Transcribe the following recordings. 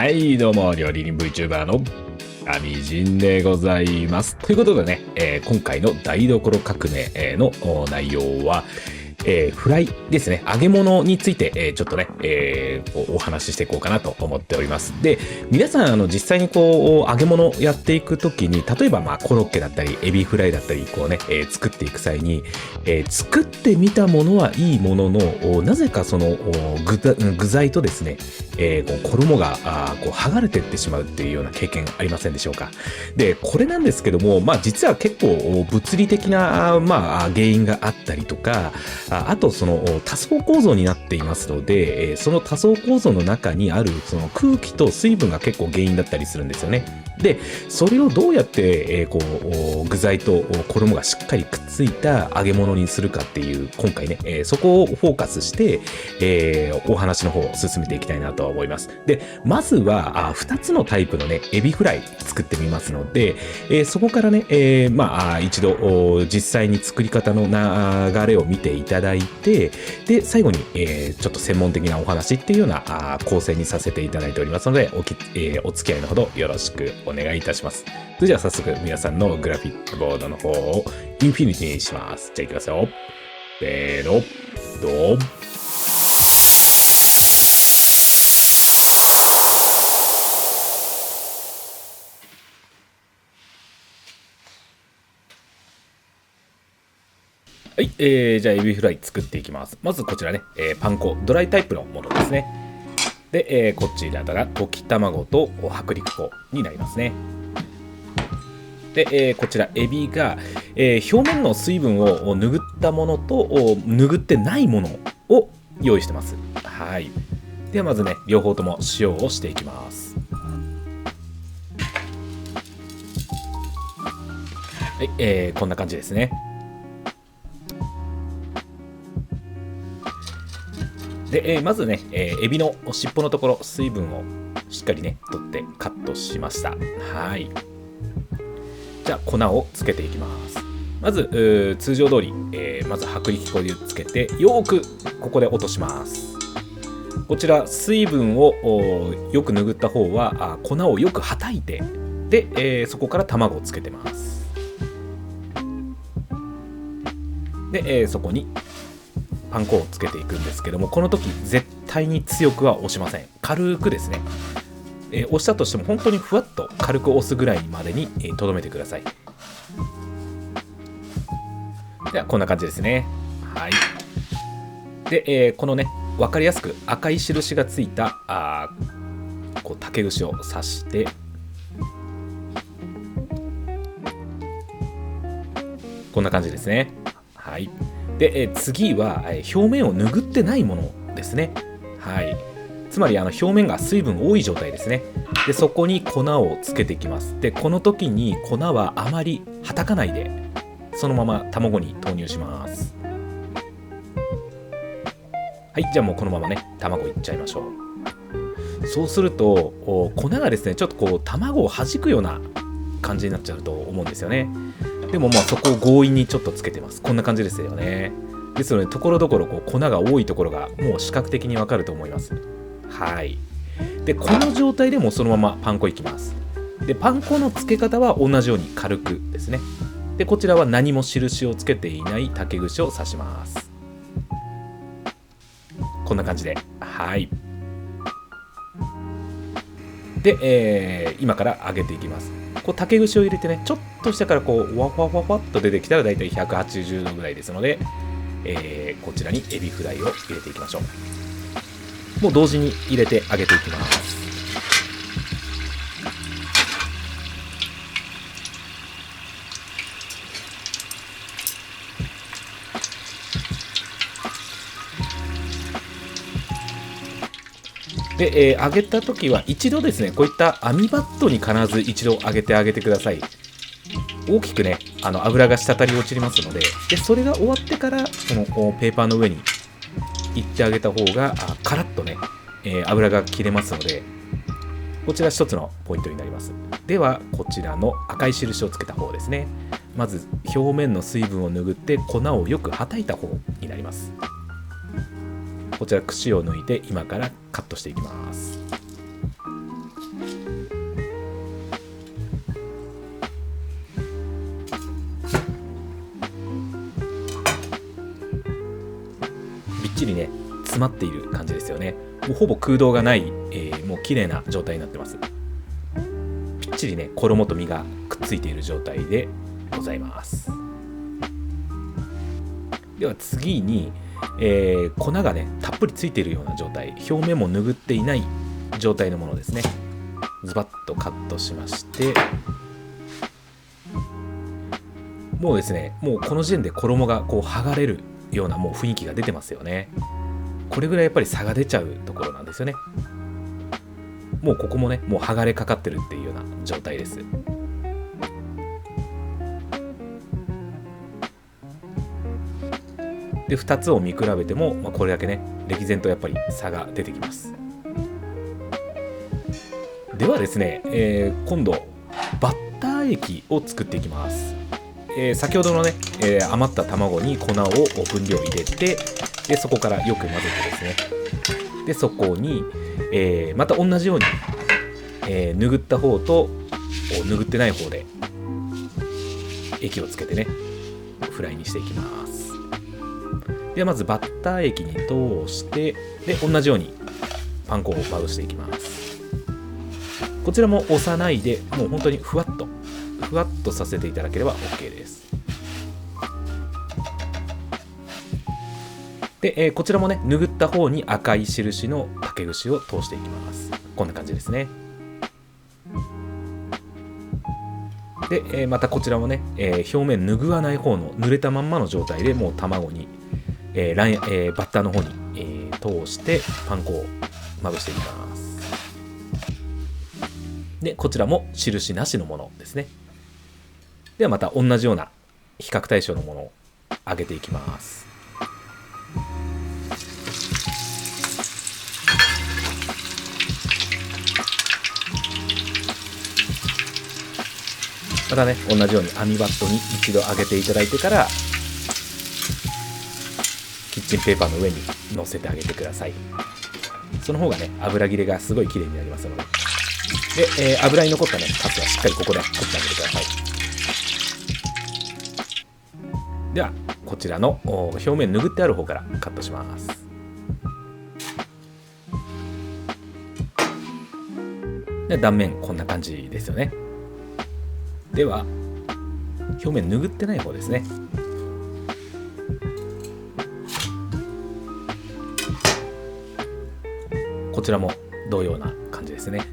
はい、どうも、料理人 VTuber のアミジンでございます。ということでね、今回の台所革命の内容は、フライですね、揚げ物について、ちょっとね、お話ししていこうかなと思っております。で、皆さん、実際にこう、揚げ物やっていくときに、例えば、コロッケだったり、エビフライだったり、こうね、作っていく際に、作ってみたものはいいものの、なぜかその具材とですね、こう衣がこう剥がれていってしまうっていうような経験ありませんでしょうか。で、これなんですけども、実は結構物理的な、原因があったりとか、あとその多層構造になっていますので、その多層構造の中にあるその空気と水分が結構原因だったりするんですよね。で、それをどうやって、こう具材と衣がしっかりくっついた揚げ物にするかっていう、今回ね、そこをフォーカスして、お話の方を進めていきたいなと思います。で、まずは2つのタイプのね、エビフライ作ってみますので、そこからね、一度実際に作り方の流れを見ていただいて、で、最後に、ちょっと専門的なお話っていうような構成にさせていただいておりますので、お付き合いのほどよろしくお願いいたします。それじゃあ早速皆さんのグラフィックボードの方をインフィニティにします。じゃあいきますよ。せーの、ドン。はい、じゃあエビフライ作っていきます。まずこちらね、パン粉、ドライタイプのものですね。で、こちらが溶き卵と薄力粉になりますね。で、こちらエビが、表面の水分を拭ったものと拭ってないものを用意してます。はい。ではまずね、両方とも塩をしていきます。はい、こんな感じですね。で、まずね、エビの尻尾のところ水分をしっかりね取ってカットしました。はい。じゃあ粉をつけていきます。まず通常通り、まず薄力粉をつけてよーくここで落とします。こちら水分をよく拭った方は粉をよくはたいて、で、そこから卵をつけてます。で、そこにパン粉をつけていくんですけども、この時絶対に強くは押しません。軽くですね、押したとしても本当にふわっと軽く押すぐらいまでにとどめてください。ではこんな感じですね。はい。で、このね分かりやすく赤い印がついたこう竹串を刺して、こんな感じですね。はい。で、次は表面を拭ってないものですね。はい。つまり表面が水分多い状態ですね。で、そこに粉をつけていきます。で、この時に粉はあまりはたかないで、そのまま卵に投入します。はい、じゃあもうこのままね、卵いっちゃいましょう。そうすると、粉がですね、ちょっとこう卵を弾くような感じになっちゃうと思うんですよね。でもそこを強引にちょっとつけてます。こんな感じですよね。ですので、ところどころ粉が多いところがもう視覚的にわかると思います。はい。で、この状態でもそのままパン粉いきます。で、パン粉の付け方は同じように軽くですね。で、こちらは何も印をつけていない竹串を刺します。こんな感じで。はい。で、今から揚げていきます。こう竹串を入れてね、ちょっと下からこうワフワフワフワっと出てきたらだいたい180度ぐらいですので、こちらにエビフライを入れていきましょう。もう同時に入れて揚げていきます。で、揚げた時は一度ですね、こういった網バットに必ず一度揚げてあげてください。大きくね、油が滴り落ちますので、でそれが終わってからそのペーパーの上にいってあげた方がカラッとね、油が切れますので、こちら一つのポイントになります。ではこちらの赤い印をつけた方ですね。まず表面の水分を拭って粉をよくはたいた方になります。こちら串を抜いて今からカットしていきます。ちりね詰まっている感じですよね。もうほぼ空洞がない、もう綺麗な状態になってます。ぴっちりね衣と身がくっついている状態でございます。では次に、粉がねたっぷりついているような状態、表面も拭っていない状態のものですね。ズバッとカットしまして、もうですね、もうこの時点で衣がこう剥がれるようなもう雰囲気が出てますよね。これぐらいやっぱり差が出ちゃうところなんですよね。もうここもね、もう剥がれかかってるっていうような状態です。で2つを見比べても、これだけね歴然とやっぱり差が出てきます。ではですね、今度バッター液を作っていきます。先ほどのね、余った卵に粉を分量入れて、でそこからよく混ぜてですね、でそこに、また同じように、拭った方と拭ってない方で液をつけてねフライにしていきます。ではまずバッター液に通して、で同じようにパン粉をまぶしていきます。こちらも押さないで、もう本当にふわっとさせていただければ OK です。で、こちらもね拭った方に赤い印の竹串を通していきます。こんな感じですね。で、またこちらもね、表面拭わない方の濡れたまんまの状態でもう卵に、バッターの方に、通してパン粉をまぶしていきます。でこちらも印なしのものですね。ではまた同じような比較対象のものを揚げていきます。またね同じように網バットに一度揚げていただいてから、キッチンペーパーの上に乗せてあげてください。その方がね油切れがすごい綺麗になりますので。で、油に残ったねカスはしっかりここで取ってあげてください。ではこちらの表面拭ってある方からカットします。で断面こんな感じですよね。では表面拭ってない方ですね。こちらも同様な感じですね。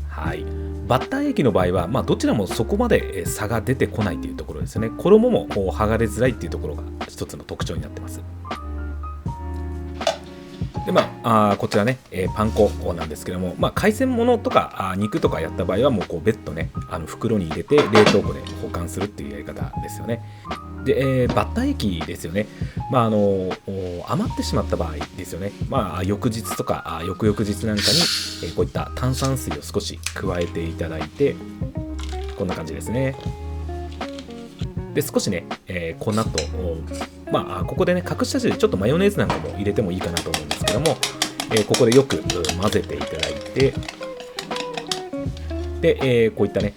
はい。バッター液の場合は、どちらもそこまで差が出てこないというところですね。衣も剥がれづらいっていうところが一つの特徴になってます。でこちらね、パン粉なんですけども、海鮮物とか肉とかやった場合はもう別途ね袋に入れて冷凍庫で保管するっていうやり方ですよね。で、バッター液ですよね。余ってしまった場合ですよね。翌日とか翌々日なんかに、こういった炭酸水を少し加えていただいて、こんな感じですね。で少しね、粉とここでね隠し味でちょっとマヨネーズなんかも入れてもいいかなと思うんですけども、ここでよく混ぜていただいて、で、こういったね、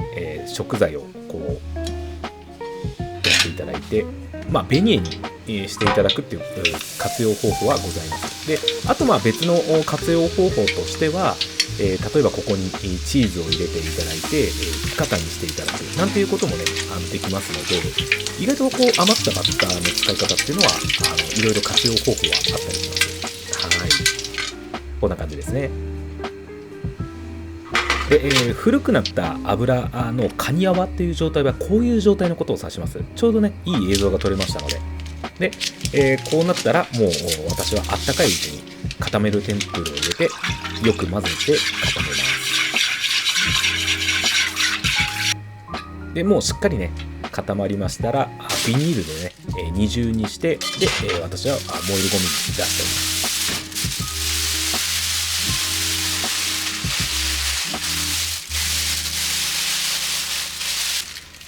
食材をこうやっていただいて、ベニエにしていただくっていう活用方法はございます。であと別の活用方法としては、例えばここにチーズを入れていただいて、ピカタにしていただくなんていうこともねできますので、意外と余ったバッターの使い方っていうのはいろいろ活用方法はあったりします。はい、こんな感じですね。で、古くなった油のカニ泡っていう状態はこういう状態のことを指します。ちょうどねいい映像が撮れましたので、こうなったらもう私はあったかいうちに固めるテンプルを入れてよく混ぜて固めます。でもうしっかりね固まりましたらビニールでね二重にして、で私は燃えるゴミに出しております。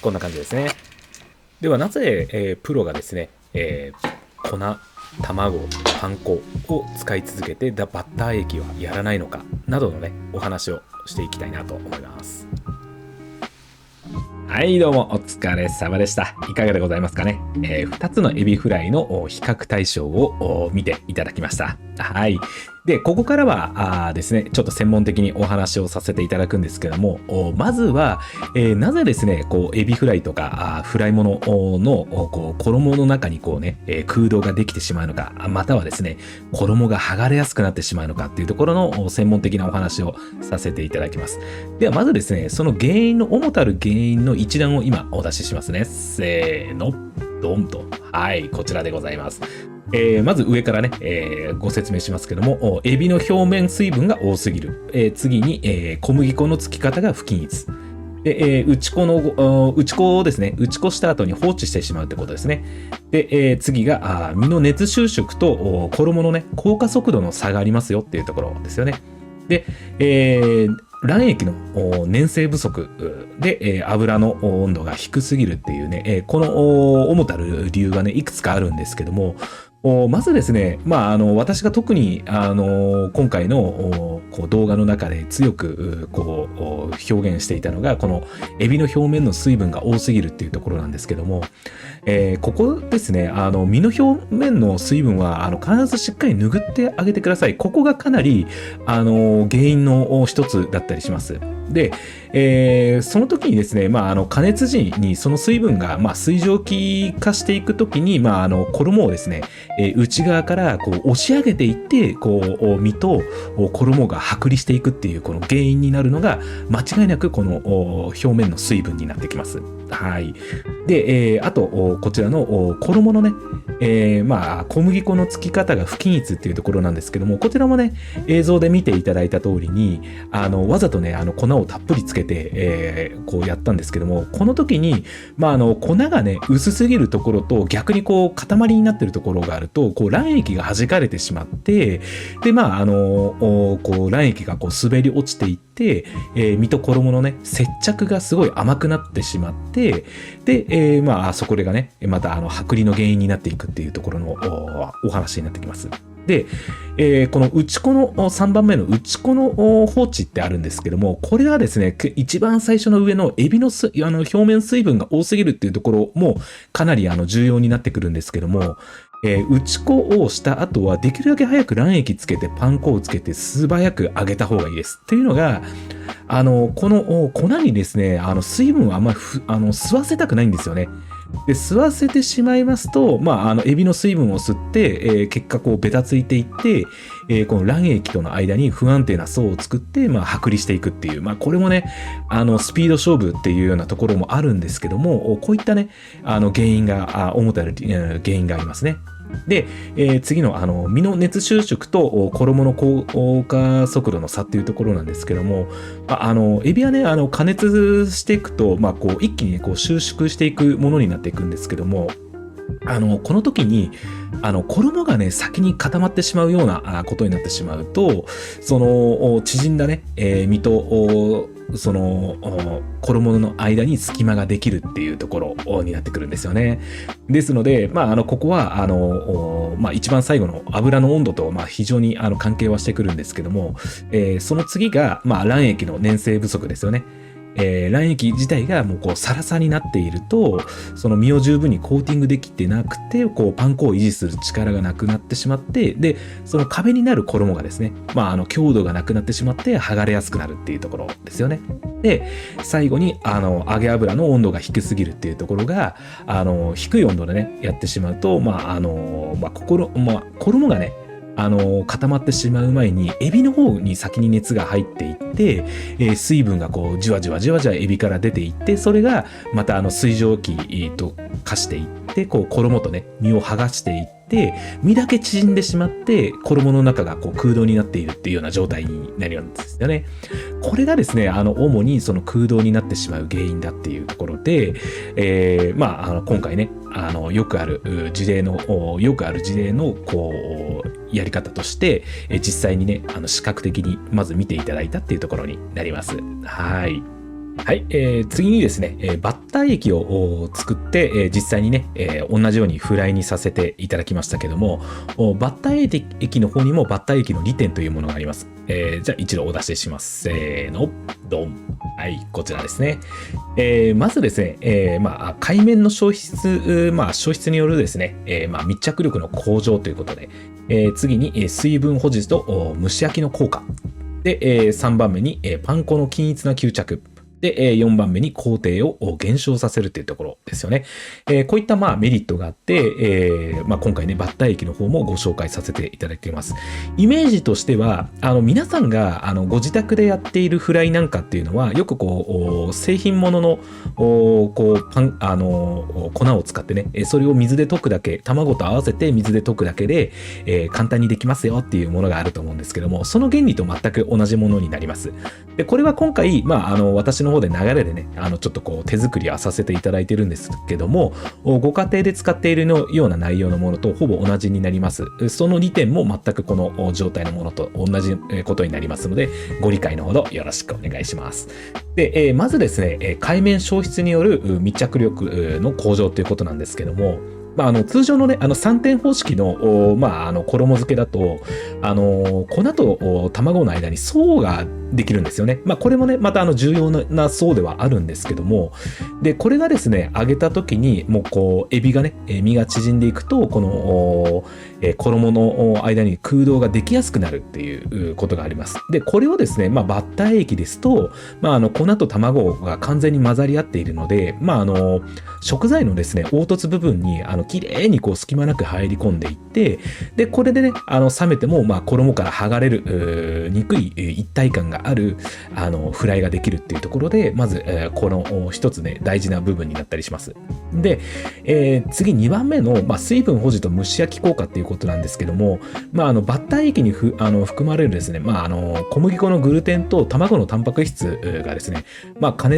こんな感じですね。ではなぜ、プロがですね、粉、卵、パン粉を使い続けてバッター液はやらないのかなどのねお話をしていきたいなと思います。ははい、どうもお疲れ様でした。いかがでございますかね。2つのエビフライの比較対象を見ていただきました。はい。で、ここからはですね、ちょっと専門的にお話をさせていただくんですけども、まずは、なぜですね、エビフライとかフライものの衣の中に空洞ができてしまうのか、またはですね、衣が剥がれやすくなってしまうのかっていうところの専門的なお話をさせていただきます。ではまずですね、その原因の主たる原因の一覧を今お出ししますね。せーの、ドンと。はい、こちらでございます。まず上からね、ご説明しますけども、エビの表面水分が多すぎる。次に、小麦粉のつき方が不均一。で、打ち粉をですね、打ち粉した後に放置してしまうってことですね。で、次が身の熱収縮と衣のね、降下速度の差がありますよっていうところですよね。で、卵液の粘性不足で、油の温度が低すぎるっていうね、この主たる理由がね、いくつかあるんですけども、まずですね、私が特に、今回の動画の中で強く表現していたのが、このエビの表面の水分が多すぎるっていうところなんですけども、ここですね、身の表面の水分は必ずしっかり拭ってあげてください。ここがかなり原因の一つだったりします。で、その時にですね、加熱時にその水分が、水蒸気化していく時に、衣をですね、内側から押し上げていって、身と衣が剥離していくっていうこの原因になるのが、間違いなくこの表面の水分になってきます。はい。で、あと、こちらの衣のね、小麦粉のつき方が不均一っていうところなんですけども、こちらもね、映像で見ていただいた通りに、わざとね、粉をたっぷりつけて、やったんですけども、この時に、粉がね、薄すぎるところと、逆に塊になってるところがあると、卵液が弾かれてしまって、で、卵液が滑り落ちていって、身と衣のね、接着がすごい甘くなってしまって、で、そこがね、また剥離の原因になっていくっていうところのお話になってきます。で、この内粉の3番目の内粉の放置ってあるんですけども、これはですね、一番最初の上のエビの表面水分が多すぎるっていうところもかなり重要になってくるんですけども、内粉をした後はできるだけ早く卵液つけてパン粉をつけて素早く揚げた方がいいです。っていうのが、この粉にですね、水分をあんまり吸わせたくないんですよね。で、吸わせてしまいますと、エビの水分を吸って、結果ベタついていって、この卵液との間に不安定な層を作って、剥離していくっていう、これもね、スピード勝負っていうようなところもあるんですけども、こういったね、原因が、主たる原因がありますね。で、次の身の熱収縮と衣の降下速度の差っていうところなんですけども、エビはね、加熱していくと、一気に、ね、収縮していくものになっていくんですけども、この時に、衣がね、先に固まってしまうようなことになってしまうと、その、縮んだね、身と、その衣の間に隙間ができるっていうところになってくるんですよね。ですので、ここは一番最後の油の温度と非常に関係はしてくるんですけども、その次が卵液の粘性不足ですよね。卵液自体がもうサラサラになっていると、その身を十分にコーティングできてなくて、パン粉を維持する力がなくなってしまって、で、その壁になる衣がですね、強度がなくなってしまって剥がれやすくなるっていうところですよね。で、最後に揚げ油の温度が低すぎるっていうところが、低い温度でね、やってしまうと、衣がね、固まってしまう前にエビの方に先に熱が入っていって、水分がじわじわエビから出ていって、それがまた水蒸気と化していって、衣とね身を剥がしていって、身だけ縮んでしまって衣の中が空洞になっているっていうような状態になるんですよね。これがですね、主にその空洞になってしまう原因だっていうところで、今回ね、よくある事例のやり方として、実際にね、視覚的にまず見ていただいたっていうところになります。はい。はい、次にですね、バッター液を作って、実際にね、同じようにフライにさせていただきましたけども、バッター液の方にもバッター液の利点というものがあります。じゃあ一度お出しします。せーの、ドン。はい、こちらですね。まずですね、海面の消失、消失によるですね、密着力の向上ということで、次に水分保持と蒸し焼きの効果。で、3番目にパン粉の均一な吸着。で、4番目に工程を減少させるというところですよね。こういったメリットがあって、今回ね、バッター液の方もご紹介させていただいています。イメージとしては、皆さんがご自宅でやっているフライなんかっていうのは、よく製品ものの粉を使ってね、それを水で溶くだけ、卵と合わせて水で溶くだけで、簡単にできますよっていうものがあると思うんですけども、その原理と全く同じものになります。で、これは今回、私の方で流れでね、ちょっと手作りはさせていただいてるんですけども、ご家庭で使っているような内容のものとほぼ同じになります。その利点も全くこの状態のものと同じことになりますので、ご理解のほどよろしくお願いします。で、まずですね、海面消失による密着力の向上ということなんですけども、通常のね、3点方式の、衣付けだと、粉と卵の間に層ができるんですよね。これもね、また重要な層ではあるんですけども、で、これがですね、揚げた時に、もうエビがね、身が縮んでいくと、この、衣の間に空洞ができやすくなるっていうことがあります。で、これをですね、バッター液ですと、粉と卵が完全に混ざり合っているので、食材のですね、凹凸部分に、綺麗に隙間なく入り込んでいって、で、これでね、冷めても、衣から剥がれる、憎い一体感がある、フライができるっていうところで、まず、この一つね、大事な部分になったりします。で、次2番目の、水分保持と蒸し焼き効果っていうことなんですけども、バッター液に含まれるですね、小麦粉のグルテンと卵のタンパク質がですね、加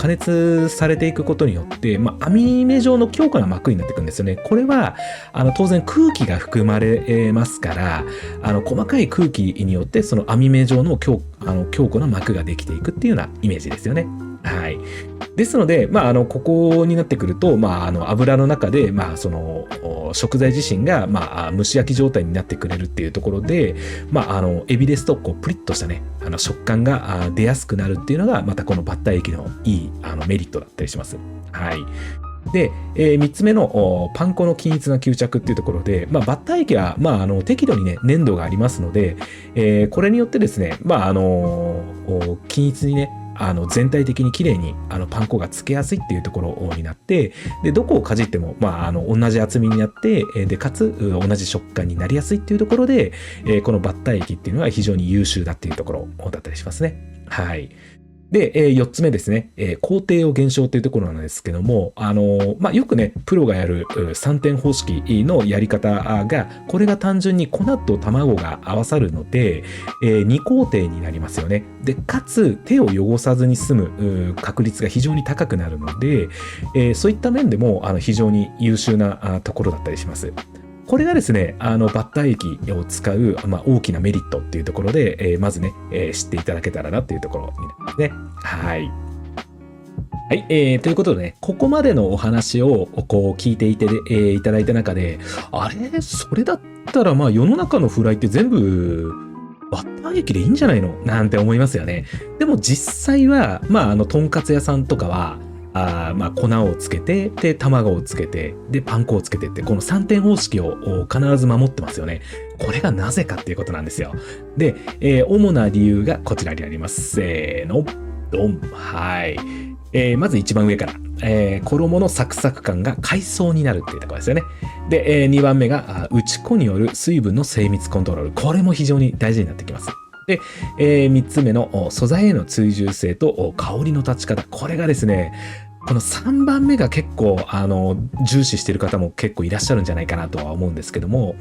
熱されていくことによって、網目状の強固な膜になっていくんですよね。これは、当然空気が含まれますから、細かい空気によって、その網目状の強固な膜ができていくっていうようなイメージですよね。はい。ですので、ここになってくると、油の中で、その、食材自身が、蒸し焼き状態になってくれるっていうところで、エビですと、プリッとしたね、食感が出やすくなるっていうのが、またこのバッター液のいい、メリットだったりします。はい。で、3つ目のパン粉の均一な吸着っていうところで、バッター液は、適度にね、粘度がありますので、これによってですね、均一にね、全体的に綺麗にパン粉がつけやすいっていうところになって、で、どこをかじっても、同じ厚みになって、で、かつ、同じ食感になりやすいっていうところで、このバッター液っていうのは非常に優秀だっていうところだったりしますね。はい。で、4つ目ですね、工程を減少というところなんですけども、よくね、プロがやる3点方式のやり方が、これが単純に粉と卵が合わさるので、2工程になりますよね。で、かつ手を汚さずに済む確率が非常に高くなるので、そういった面でも非常に優秀なところだったりします。これがですね、バッター液を使う、大きなメリットっていうところで、まずね、知っていただけたらなっていうところになりますね。はい。はい、ということでね、ここまでのお話を聞いていただいた中で、あれそれだったら世の中のフライって全部、バッター液でいいんじゃないのなんて思いますよね。でも実際は、とんかつ屋さんとかは、粉をつけて、で、卵をつけて、で、パン粉をつけてって、この3点方式を必ず守ってますよね。これがなぜかっていうことなんですよ。で、主な理由がこちらになります。せーの、ドン。はい。まず一番上から、衣のサクサク感が海藻になるっていうところですよね。で、2番目が、打ち粉による水分の精密コントロール。これも非常に大事になってきます。で、3つ目の素材への追従性と香りの立ち方。これがですね、この3番目が結構、重視している方も結構いらっしゃるんじゃないかなとは思うんですけども、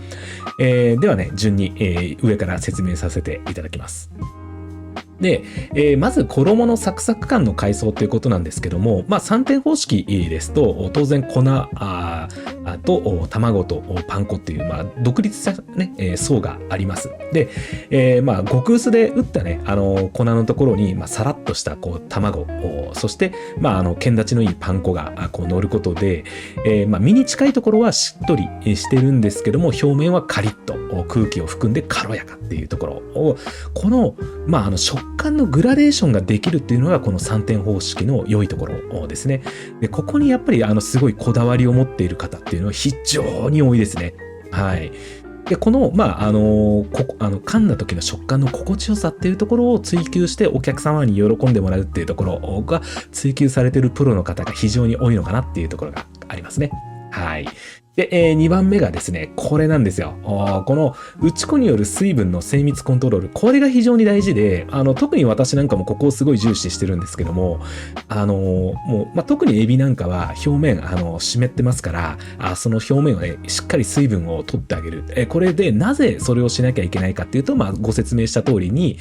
ではね、順に、上から説明させていただきます。で、まず衣のサクサク感の階層ということなんですけども、3点方式ですと、当然粉と卵とパン粉っていう、独立したね、層があります。で、極薄で打ったね、粉のところに、さらっとした卵、そして、剣立ちのいいパン粉が乗ることで、身に近いところはしっとりしてるんですけども、表面はカリッと空気を含んで軽やかっていうところを、この、食感のグラデーションができるっていうのがこの3点方式の良いところですね。で、ここにやっぱりすごいこだわりを持っている方っていうのは非常に多いですね。はい。で、この、噛んだ時の食感の心地よさっていうところを追求してお客様に喜んでもらうっていうところが追求されているプロの方が非常に多いのかなっていうところがありますね。はい。で、2番目がですね、これなんですよ。この打ち粉による水分の精密コントロール、これが非常に大事で、特に私なんかもここをすごい重視してるんですけども、特にエビなんかは表面、湿ってますから、その表面をね、しっかり水分を取ってあげる。これでなぜそれをしなきゃいけないかっていうと、ご説明した通りに、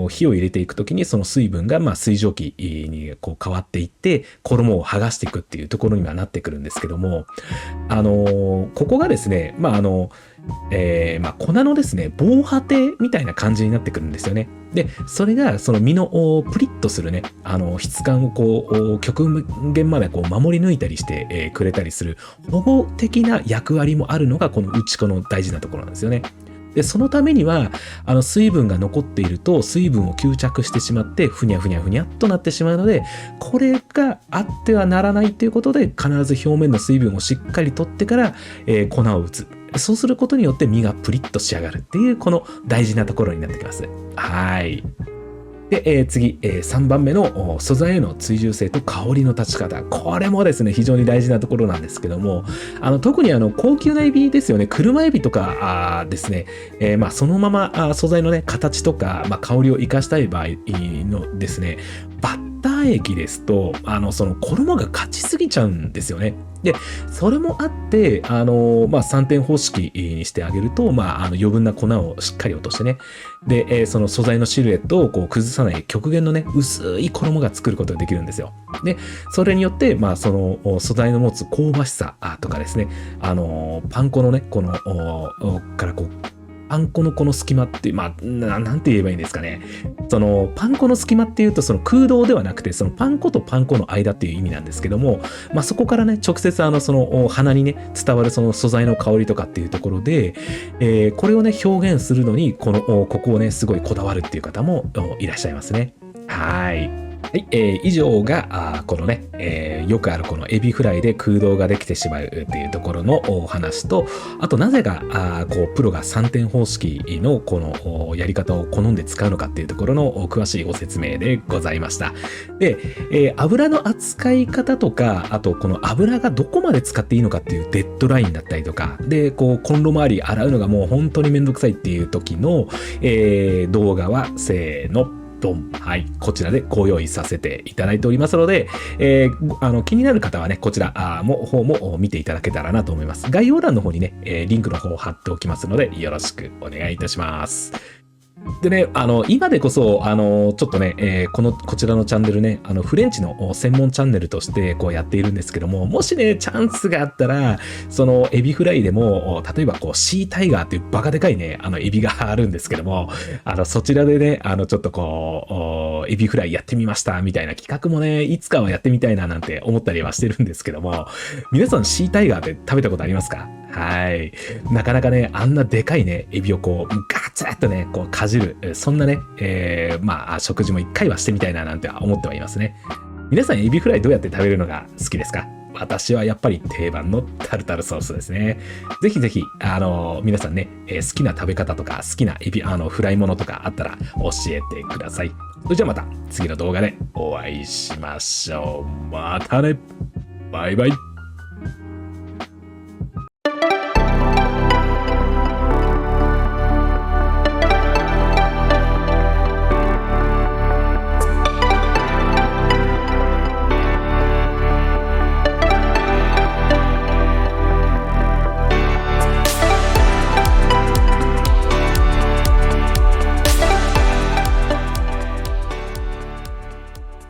火を入れていくときにその水分が、水蒸気に変わっていって、衣を剥がしていくっていうところにはなってくるんですけども、ここがですね、粉のですね、防波堤みたいな感じになってくるんですよね。で、それがその身のプリッとするね、質感を極限まで守り抜いたりして、くれたりする保護的な役割もあるのがこの打ち粉の大事なところなんですよね。で、そのためには、水分が残っていると、水分を吸着してしまって、ふにゃふにゃふにゃっとなってしまうので、これがあってはならないということで、必ず表面の水分をしっかり取ってから、粉を打つ。そうすることによって身がプリッと仕上がるっていう、この大事なところになってきます。はい。で、次、3番目の素材への追従性と香りの立ち方。これもですね、非常に大事なところなんですけども、特に高級なエビですよね、車エビとかですね、そのまま素材のね、形とか、香りを生かしたい場合のですね、バッター液ですと、その衣が勝ちすぎちゃうんですよね。で、それもあって、3点方式にしてあげると、余分な粉をしっかり落としてね。で、その素材のシルエットを崩さない極限のね、薄い衣が作ることができるんですよ。で、それによって、その素材の持つ香ばしさとかですね、パン粉のね、からパン粉のこの隙間って、なんて言えばいいんですかね。そのパン粉の隙間っていうと、その空洞ではなくて、そのパン粉とパン粉の間っていう意味なんですけども、そこからね、直接その鼻にね、伝わるその素材の香りとかっていうところで、これをね、表現するのに、ここをね、すごいこだわるっていう方もいらっしゃいますね。はい。はい、以上がこのね、よくあるこのエビフライで空洞ができてしまうっていうところのお話と、あとなぜかプロが3点方式のこのやり方を好んで使うのかっていうところの詳しいご説明でございました。で、油の扱い方とか、あとこの油がどこまで使っていいのかっていうデッドラインだったりとか、で、コンロ周り洗うのがもう本当にめんどくさいっていう時の、動画はせーの。はい。こちらでご用意させていただいておりますので、気になる方はね、こちら方も見ていただけたらなと思います。概要欄の方にね、リンクの方を貼っておきますので、よろしくお願いいたします。でね、今でこそ、ちょっとね、こちらのチャンネルね、フレンチの専門チャンネルとしてやっているんですけども、もしね、チャンスがあったら、そのエビフライでも、例えばシータイガーっていうバカでかいね、エビがあるんですけども、そちらでね、ちょっとエビフライやってみました、みたいな企画もね、いつかはやってみたいななんて思ったりはしてるんですけども、皆さんシータイガーって食べたことありますか？はい。なかなかね、あんなでかいね、エビをガツッとね、かじる、そんなね、食事も一回はしてみたいななんて思ってはいますね。皆さんエビフライどうやって食べるのが好きですか？私はやっぱり定番のタルタルソースですね。ぜひぜひ、皆さんね、好きな食べ方とか、好きなエビ、フライものとかあったら教えてください。それじゃあまた次の動画でお会いしましょう。またね。バイバイ。